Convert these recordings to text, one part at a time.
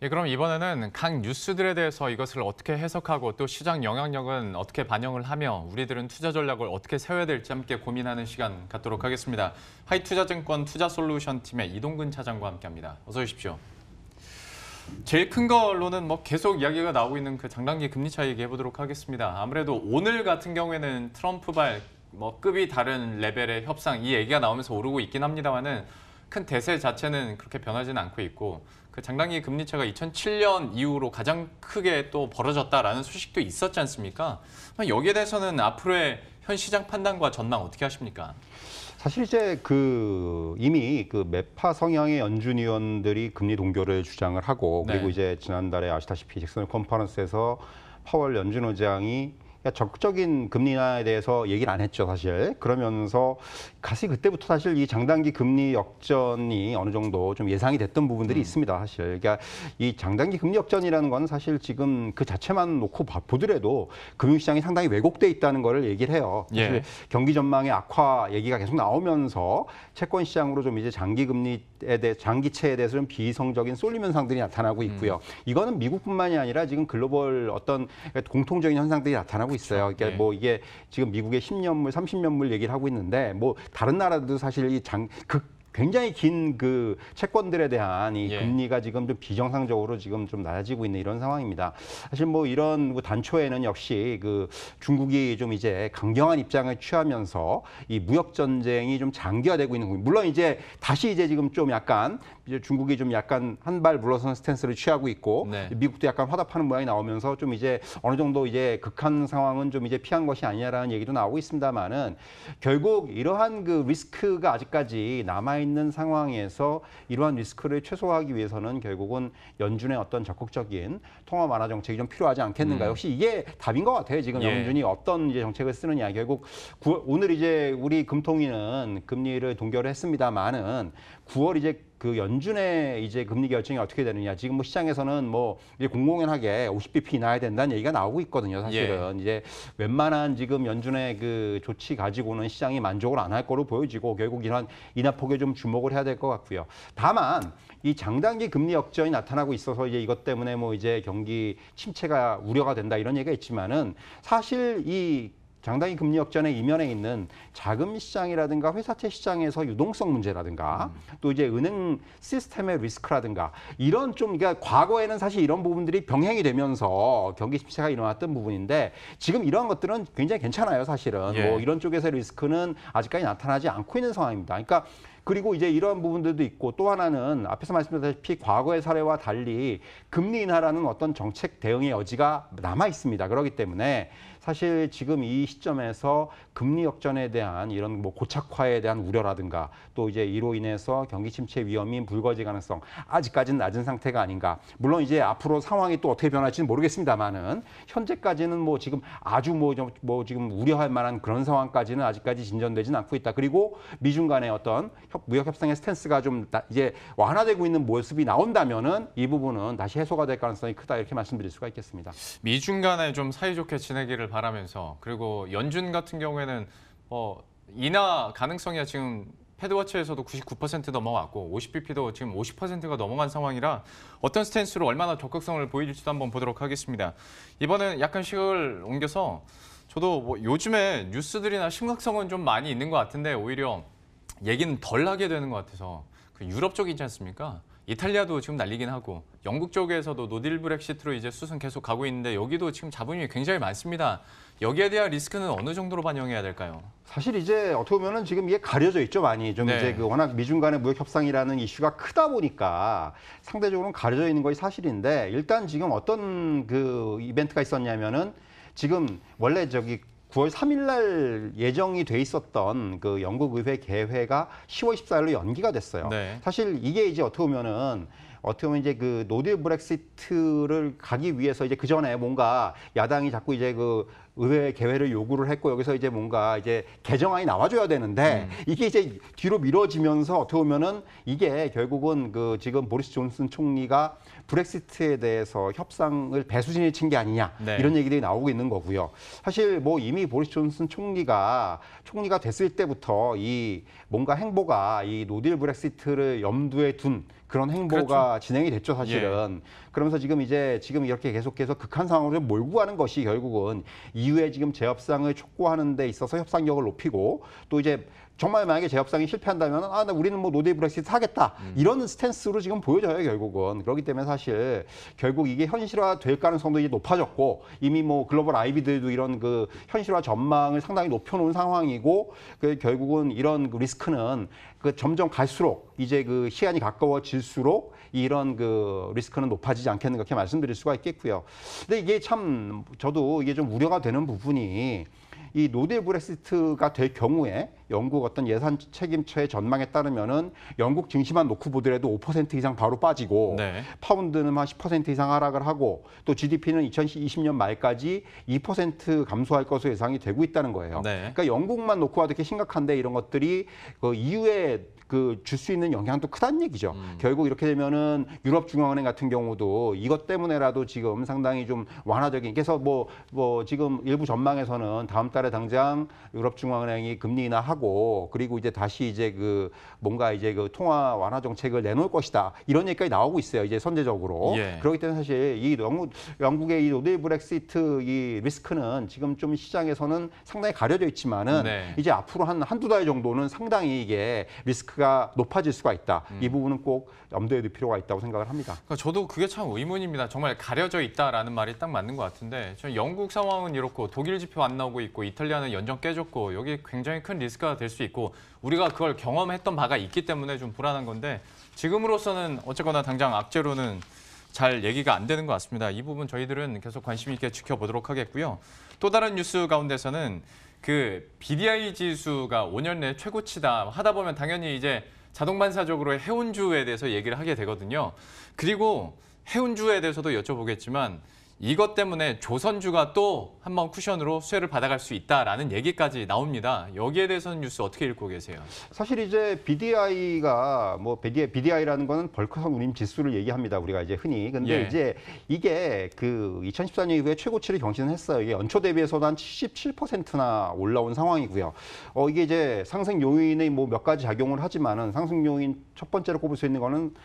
예, 그럼 이번에는 각 뉴스들에 대해서 이것을 어떻게 해석하고 또 시장 영향력은 어떻게 반영을 하며 우리들은 투자 전략을 어떻게 세워야 될지 함께 고민하는 시간 갖도록 하겠습니다. 하이투자증권 투자솔루션 팀의 이동근 차장과 함께합니다. 어서 오십시오. 제일 큰 걸로는 계속 이야기가 나오고 있는 그 장단기 금리 차이 얘기해 보도록 하겠습니다. 아무래도 오늘 같은 경우에는 트럼프발 급이 다른 레벨의 협상 이 얘기가 나오면서 오르고 있긴 합니다만은 큰 대세 자체는 그렇게 변하지는 않고 있고 그 장단기 금리차가 2007년 이후로 가장 크게 또 벌어졌다라는 소식도 있었지 않습니까? 여기에 대해서는 앞으로의 현 시장 판단과 전망 어떻게 하십니까? 사실 이제 이미 매파 성향의 연준 위원들이 금리 동결을 주장을 하고 그리고 네. 이제 지난달에 아시다시피 잭슨 컨퍼런스에서 파월 연준 의장이 적극적인 금리 인하에 대해서 얘기를 안 했죠, 사실. 그러면서 사실 그때부터 사실 이 장단기 금리 역전이 어느 정도 좀 예상이 됐던 부분들이 있습니다, 사실. 그러니까 이 장단기 금리 역전이라는 건 사실 지금 그 자체만 놓고 보더라도 금융시장이 상당히 왜곡돼 있다는 거를 얘기를 해요. 사실 예. 경기 전망의 악화 얘기가 계속 나오면서 채권 시장으로 좀 이제 장기채에 대해서 좀 비이성적인 쏠림 현상들이 나타나고 있고요. 이거는 미국뿐만이 아니라 지금 글로벌 어떤 공통적인 현상들이 나타나고 있어요. 그러니까 네. 이게 지금 미국의 10년물, 30년물 얘기를 하고 있는데 다른 나라도 사실 굉장히 긴 채권들에 대한 이 예. 금리가 지금 좀 비정상적으로 지금 좀 낮아지고 있는 이런 상황입니다. 사실 이런 단초에는 역시 중국이 좀 이제 강경한 입장을 취하면서 이 무역 전쟁이 좀 장기화되고 있는 부분. 물론 이제 다시 이제 지금 좀 약간 이제 중국이 좀 약간 한 발 물러서는 스탠스를 취하고 있고 네. 미국도 약간 화답하는 모양이 나오면서 좀 이제 어느 정도 이제 극한 상황은 좀 이제 피한 것이 아니냐라는 얘기도 나오고 있습니다만은 결국 이러한 리스크가 아직까지 남아있는 상황에서 이러한 리스크를 최소화하기 위해서는 결국은 연준의 어떤 적극적인 통화 완화 정책이 좀 필요하지 않겠는가. 역시 이게 답인 것 같아요. 지금 예. 연준이 어떤 이제 정책을 쓰느냐. 결국 오늘 이제 우리 금통위는 금리를 동결을 했습니다만은 9월 이제 연준의 이제 금리 결정이 어떻게 되느냐. 지금 시장에서는 이제 공공연하게 50bp 인하해야 된다는 얘기가 나오고 있거든요. 사실은 이제 웬만한 지금 연준의 조치 가지고는 시장이 만족을 안 할 거로 보여지고 결국 이런 인하폭에 좀 주목을 해야 될 것 같고요. 다만 이 장단기 금리 역전이 나타나고 있어서 이제 이것 때문에 이제 경기 침체가 우려가 된다 이런 얘기가 있지만은 사실 이 장단기 금리 역전의 이면에 있는 자금 시장이라든가 회사채 시장에서 유동성 문제라든가 또 이제 은행 시스템의 리스크라든가 이런 그러니까 과거에는 사실 이런 부분들이 병행이 되면서 경기 침체가 일어났던 부분인데 지금 이런 것들은 굉장히 괜찮아요, 사실은. 예. 이런 쪽에서의 리스크는 아직까지 나타나지 않고 있는 상황입니다. 그러니까 그리고 이제 이런 부분들도 있고 또 하나는 앞에서 말씀드렸다시피 과거의 사례와 달리 금리 인하라는 어떤 정책 대응의 여지가 남아 있습니다. 그렇기 때문에 사실 지금 이 시점에서 금리 역전에 대한 이런 고착화에 대한 우려라든가 또 이제 이로 인해서 경기 침체 위험이 불거질 가능성 아직까지는 낮은 상태가 아닌가. 물론 이제 앞으로 상황이 또 어떻게 변할지는 모르겠습니다만은 현재까지는 지금 아주 지금 우려할 만한 그런 상황까지는 아직까지 진전되지는 않고 있다. 그리고 미중 간의 어떤 무역 협상의 스탠스가 좀 이제 완화되고 있는 모습이 나온다면은 이 부분은 다시 해소가 될 가능성이 크다 이렇게 말씀드릴 수가 있겠습니다. 미중 간에 좀 사이좋게 지내기를 바라면서 그리고 연준 같은 경우에는 인하 가능성이 지금 패드워치에서도 99% 넘어왔고 50bp도 지금 50%가 넘어간 상황이라 어떤 스탠스로 얼마나 적극성을 보여줄지도 한번 보도록 하겠습니다. 이번엔 약간 식을 옮겨서 저도 요즘에 뉴스들이나 심각성은 좀 많이 있는 것 같은데 오히려 얘기는 덜 하게 되는 것 같아서 유럽 쪽이지 않습니까? 이탈리아도 지금 난리긴 하고 영국 쪽에서도 노딜 브렉시트로 이제 수순 계속 가고 있는데 여기도 지금 자본이 굉장히 많습니다. 여기에 대한 리스크는 어느 정도로 반영해야 될까요? 사실 이제 어떻게 보면은 지금 이게 가려져 있죠, 많이. 좀 네. 이제 워낙 미중 간의 무역 협상이라는 이슈가 크다 보니까 상대적으로는 가려져 있는 것이 사실인데 일단 지금 어떤 이벤트가 있었냐면은 지금 원래 9월 3일 날 예정이 돼 있었던 영국 의회 개회가 10월 14일로 연기가 됐어요. 네. 사실 이게 이제 어떻게 보면 이제 노딜 브렉시트를 가기 위해서 이제 그 전에 뭔가 야당이 자꾸 이제 의회 개회를 요구를 했고 여기서 이제 뭔가 이제 개정안이 나와줘야 되는데 이게 이제 뒤로 미뤄지면서 어떻게 보면은 이게 결국은 그 지금 보리스 존슨 총리가 브렉시트에 대해서 협상을 배수진을 친 게 아니냐 네. 이런 얘기들이 나오고 있는 거고요. 사실 뭐 이미 보리스 존슨 총리가 됐을 때부터 이 뭔가 행보가 이 노딜 브렉시트를 염두에 둔 그런 행보가 그렇죠. 진행이 됐죠, 사실은. 그러면서 지금 이렇게 계속해서 극한 상황으로 몰고 가는 것이 결국은 이후에 지금 재협상을 촉구하는 데 있어서 협상력을 높이고 또 이제 정말 만약에 재협상이 실패한다면 우리는 뭐 노딜 브렉시트 하겠다 이런 스탠스로 지금 보여져요, 결국은. 그렇기 때문에 사실 결국 이게 현실화될 가능성도 이제 높아졌고 이미 뭐 글로벌 아이비들도 이런 그 현실화 전망을 상당히 높여놓은 상황이고 그 결국은 이런 그 리스크는 그 점점 갈수록 이제 그 시간이 가까워질수록 이런 그 리스크는 높아지지 않겠는가 이렇게 말씀드릴 수가 있겠고요. 근데 이게 참 저도 이게 좀 우려가 되는 부분이 이 노딜 브렉시트가 될 경우에 영국 어떤 예산 책임처의 전망에 따르면은 영국 증시만 놓고 보더라도 5% 이상 바로 빠지고 네. 파운드는 한 10% 이상 하락을 하고 또 GDP는 2020년 말까지 2% 감소할 것으로 예상이 되고 있다는 거예요. 네. 그러니까 영국만 놓고 봐도 이렇게 심각한데 이런 것들이 그 이후에 그 줄 수 있는 영향도 크다는 얘기죠. 결국 이렇게 되면은 유럽중앙은행 같은 경우도 이것 때문에라도 지금 상당히 좀 완화적인 그래서 뭐 지금 일부 전망에서는 다음 달에 당장 유럽중앙은행이 금리 인하하고 그리고 이제 다시 이제 그 뭔가 이제 그 통화 완화 정책을 내놓을 것이다 이런 얘기까지 나오고 있어요. 이제 선제적으로. 예. 그렇기 때문에 사실 이 영국의 이 노딜 브렉시트 이 리스크는 지금 좀 시장에서는 상당히 가려져 있지만은 네. 이제 앞으로 한두 달 정도는 상당히 이게 리스크가 높아질 수가 있다. 이 부분은 꼭 염두에 둘 필요가 있다고 생각을 합니다. 그러니까 저도 그게 참 의문입니다. 정말 가려져 있다라는 말이 딱 맞는 것 같은데 저 영국 상황은 이렇고 독일 지표 안 나오고 있고 이탈리아는 연정 깨졌고 여기 굉장히 큰 리스크가 될 수 있고 우리가 그걸 경험했던 바가 있기 때문에 좀 불안한 건데 지금으로서는 어쨌거나 당장 악재로는 잘 얘기가 안 되는 것 같습니다. 이 부분 저희들은 계속 관심 있게 지켜보도록 하겠고요. 또 다른 뉴스 가운데서는 그 BDI 지수가 5년 내 최고치다 하다 보면 당연히 이제 자동 반사적으로 해운주에 대해서 얘기를 하게 되거든요. 그리고 해운주에 대해서도 여쭤보겠지만 이것 때문에 조선주가 또 한 번 쿠션으로 수혜를 받아갈 수 있다라는 얘기까지 나옵니다. 여기에 대해서는 뉴스 어떻게 읽고 계세요? 사실 이제 BDI가 뭐 BDI라는 거는 벌크성 운임 지수를 얘기합니다. 우리가 이제 흔히. 근데 예. 이제 이게 그 2014년 이후에 최고치를 경신했어요. 이게 연초 대비해서도 한 77%나 올라온 상황이고요. 이게 이제 상승 요인의 뭐 몇 가지 작용을 하지만은 상승 요인 첫 번째로 꼽을 수 있는 거는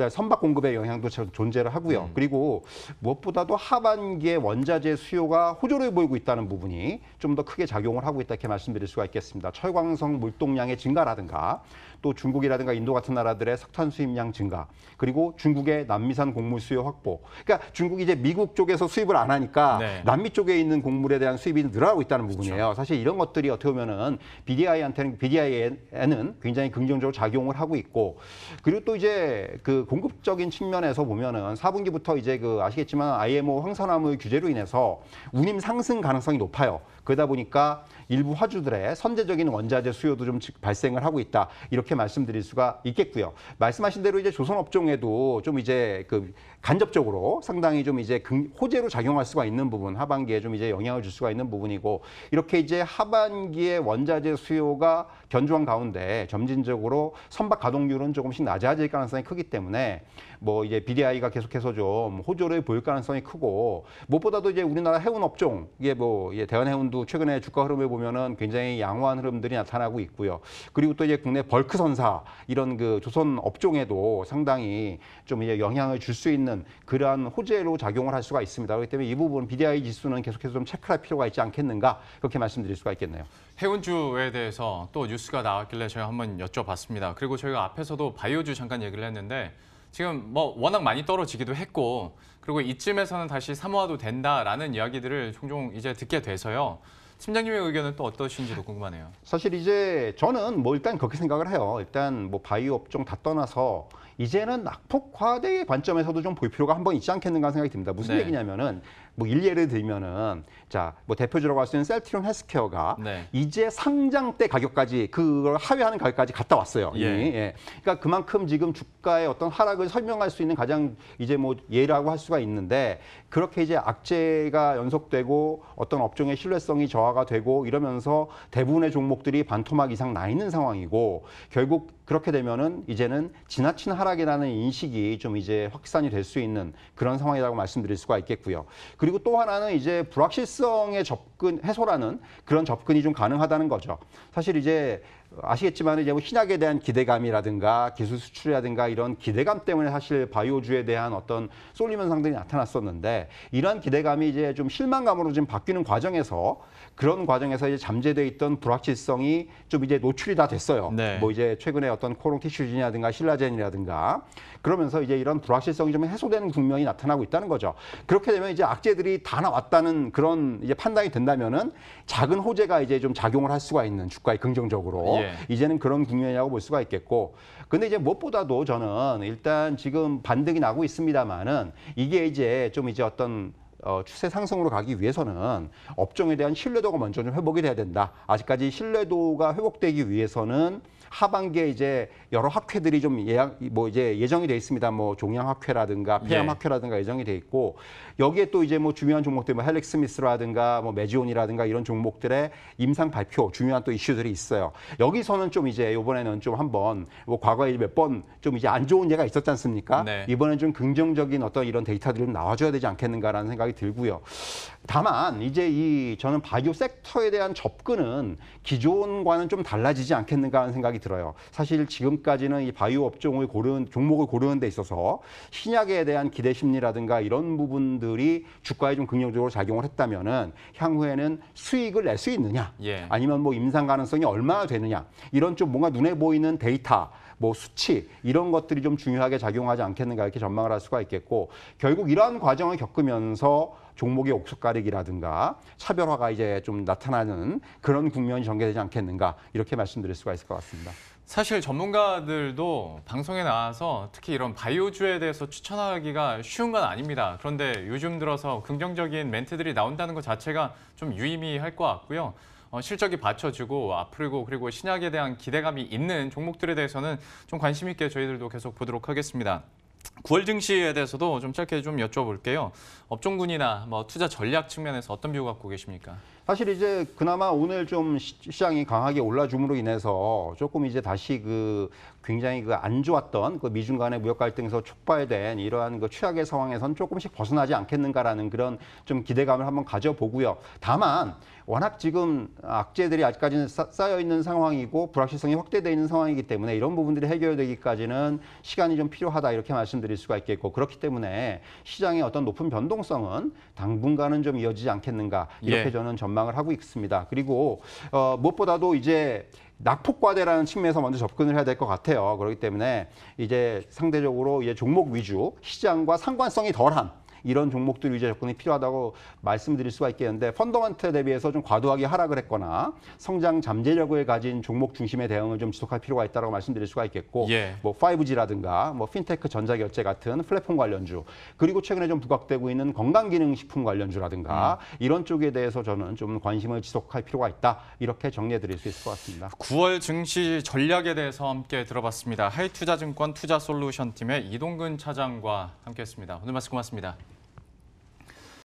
선박 공급의 영향도 존재를 하고요. 그리고 무엇보다도 하반기에 원자재 수요가 호조를 보이고 있다는 부분이 좀 더 크게 작용을 하고 있다 이렇게 말씀드릴 수가 있겠습니다. 철광석 물동량의 증가라든가 또 중국이라든가 인도 같은 나라들의 석탄 수입량 증가 그리고 중국의 남미산 곡물 수요 확보. 그러니까 중국이 이제 미국 쪽에서 수입을 안 하니까 네. 남미 쪽에 있는 곡물에 대한 수입이 늘어나고 있다는 부분이에요. 그렇죠. 사실 이런 것들이 어떻게 보면은 BDI에는 굉장히 긍정적으로 작용을 하고 있고 그리고 또 이제 그 공급적인 측면에서 보면은 4분기부터 이제 그 아시겠지만 IMO 황산화물 규제로 인해서 운임 상승 가능성이 높아요. 그러다 보니까 일부 화주들의 선제적인 원자재 수요도 좀 발생을 하고 있다. 이렇게 말씀드릴 수가 있겠고요. 말씀하신 대로 이제 조선업종에도 좀 이제 그 간접적으로 상당히 좀 이제 호재로 작용할 수가 있는 부분, 하반기에 좀 이제 영향을 줄 수가 있는 부분이고 이렇게 이제 하반기에 원자재 수요가 견조한 가운데 점진적으로 선박 가동률은 조금씩 낮아질 가능성이 크기 때문에 뭐 이제 BDI가 계속해서 좀 호조를 보일 가능성이 크고 무엇보다도 이제 우리나라 해운 업종 이게 뭐 대한해운도 최근에 주가 흐름을 보면은 굉장히 양호한 흐름들이 나타나고 있고요. 그리고 또 이제 국내 벌크 선사 이런 그 조선 업종에도 상당히 좀 이제 영향을 줄 수 있는 그러한 호재로 작용을 할 수가 있습니다. 그렇기 때문에 이 부분 BDI 지수는 계속해서 좀 체크할 필요가 있지 않겠는가 그렇게 말씀드릴 수가 있겠네요. 해운주에 대해서 또 뉴스가 나왔길래 제가 한번 여쭤봤습니다. 그리고 저희가 앞에서도 바이오주 잠깐 얘기를 했는데 지금 뭐 워낙 많이 떨어지기도 했고 그리고 이쯤에서는 다시 사모아도 된다라는 이야기들을 종종 이제 듣게 돼서요. 팀장님의 의견은 또 어떠신지도 궁금하네요. 사실 이제 저는 뭐 일단 그렇게 생각을 해요. 일단 뭐 바이오 업종 다 떠나서 이제는 낙폭 과대의 관점에서도 좀 볼 필요가 한번 있지 않겠는가 생각이 듭니다. 무슨 네. 얘기냐면은 뭐 일례를 들면은 자, 뭐 대표적으로 할 수 있는 셀트리온 헬스케어가 네. 이제 상장 때 가격까지 그걸 하회하는 가격까지 갔다 왔어요. 이미. 예. 그러니까 그만큼 지금 주가의 어떤 하락을 설명할 수 있는 가장 이제 뭐 예라고 할 수가 있는데 그렇게 이제 악재가 연속되고 어떤 업종의 신뢰성이 저하가 되고 이러면서 대부분의 종목들이 반토막 이상 나 있는 상황이고 결국 그렇게 되면은 이제는 지나친 하락이라는 인식이 좀 이제 확산이 될 수 있는 그런 상황이라고 말씀드릴 수가 있겠고요. 그리고 또 하나는 이제 불확실성의 접근 해소라는 그런 접근이 좀 가능하다는 거죠. 사실 이제 아시겠지만 이제 뭐 신약에 대한 기대감이라든가 기술 수출이라든가 이런 기대감 때문에 사실 바이오주에 대한 어떤 쏠림 현상들이 나타났었는데 이러한 기대감이 이제 좀 실망감으로 지금 바뀌는 과정에서 그런 과정에서 이제 잠재돼 있던 불확실성이 좀 이제 노출이 다 됐어요. 네. 뭐 이제 최근에 어떤 코롱 티슈진이라든가 신라젠이라든가 그러면서 이제 이런 불확실성이 좀 해소되는 국면이 나타나고 있다는 거죠. 그렇게 되면 이제 악재들이 다 나왔다는 그런 이제 판단이 된다면은 작은 호재가 이제 좀 작용을 할 수가 있는 주가에 긍정적으로 예. 이제는 그런 국면이라고 볼 수가 있겠고. 근데 이제 무엇보다도 저는 일단 지금 반등이 나고 있습니다만은 이게 이제 좀 이제 어떤 추세 상승으로 가기 위해서는 업종에 대한 신뢰도가 먼저 좀 회복이 돼야 된다. 아직까지 신뢰도가 회복되기 위해서는 하반기에 이제 여러 학회들이 좀 예정이 돼 있습니다. 뭐 종양학회라든가 폐암학회라든가 예정이 돼 있고 여기에 또 이제 뭐 중요한 종목들 뭐 헬릭스미스라든가 뭐 메지온이라든가 이런 종목들의 임상 발표 중요한 또 이슈들이 있어요. 여기서는 좀 이제 이번에는 좀 한번 뭐 과거에 몇 번 좀 이제 안 좋은 예가 있었지 않습니까? 네. 이번엔 좀 긍정적인 어떤 이런 데이터들이 좀 나와줘야 되지 않겠는가라는 생각이 들고요. 다만 이제 저는 바이오 섹터에 대한 접근은 기존과는 좀 달라지지 않겠는가 하는 생각이 들어요. 사실 지금까지는 이 바이오 업종을 종목을 고르는 데 있어서 신약에 대한 기대 심리라든가 이런 부분들이 주가에 좀 긍정적으로 작용을 했다면은 향후에는 수익을 낼 수 있느냐, 아니면 뭐 임상 가능성이 얼마나 되느냐 이런 좀 뭔가 눈에 보이는 데이터. 뭐 수치 이런 것들이 좀 중요하게 작용하지 않겠는가 이렇게 전망을 할 수가 있겠고 결국 이러한 과정을 겪으면서 종목의 옥석 가리기라든가 차별화가 이제 좀 나타나는 그런 국면이 전개되지 않겠는가 이렇게 말씀드릴 수가 있을 것 같습니다. 사실 전문가들도 방송에 나와서 특히 이런 바이오주에 대해서 추천하기가 쉬운 건 아닙니다. 그런데 요즘 들어서 긍정적인 멘트들이 나온다는 것 자체가 좀 유의미할 것 같고요. 실적이 받쳐주고 앞으로 그리고 신약에 대한 기대감이 있는 종목들에 대해서는 좀 관심 있게 저희들도 계속 보도록 하겠습니다. 9월 증시에 대해서도 좀 짧게 좀 여쭤볼게요. 업종군이나 뭐 투자 전략 측면에서 어떤 뷰 갖고 계십니까? 사실 이제 그나마 오늘 좀 시장이 강하게 올라줌으로 인해서 조금 이제 다시 굉장히 안 좋았던 미중 간의 무역 갈등에서 촉발된 이러한 최악의 상황에선 조금씩 벗어나지 않겠는가라는 그런 좀 기대감을 한번 가져보고요. 다만 워낙 지금 악재들이 아직까지는 쌓여 있는 상황이고 불확실성이 확대되어 있는 상황이기 때문에 이런 부분들이 해결되기까지는 시간이 좀 필요하다 이렇게 말씀드릴 수가 있겠고 그렇기 때문에 시장의 어떤 높은 변동성은 당분간은 좀 이어지지 않겠는가 이렇게 저는 전망을 하고 있습니다. 그리고 무엇보다도 이제 낙폭과대라는 측면에서 먼저 접근을 해야 될 것 같아요. 그렇기 때문에 이제 상대적으로 이제 종목 위주 시장과 상관성이 덜한 이런 종목들 위주의 접근이 필요하다고 말씀드릴 수가 있겠는데 펀더멘털 대비해서 좀 과도하게 하락을 했거나 성장 잠재력을 가진 종목 중심의 대응을 좀 지속할 필요가 있다고 말씀드릴 수가 있겠고 뭐 5G라든가 뭐 핀테크 전자결제 같은 플랫폼 관련주 그리고 최근에 좀 부각되고 있는 건강기능식품 관련주라든가 이런 쪽에 대해서 저는 좀 관심을 지속할 필요가 있다 이렇게 정리해 드릴 수 있을 것 같습니다. 9월 증시 전략에 대해서 함께 들어봤습니다. 하이투자증권 투자솔루션팀의 이동근 차장과 함께했습니다. 오늘 말씀 고맙습니다.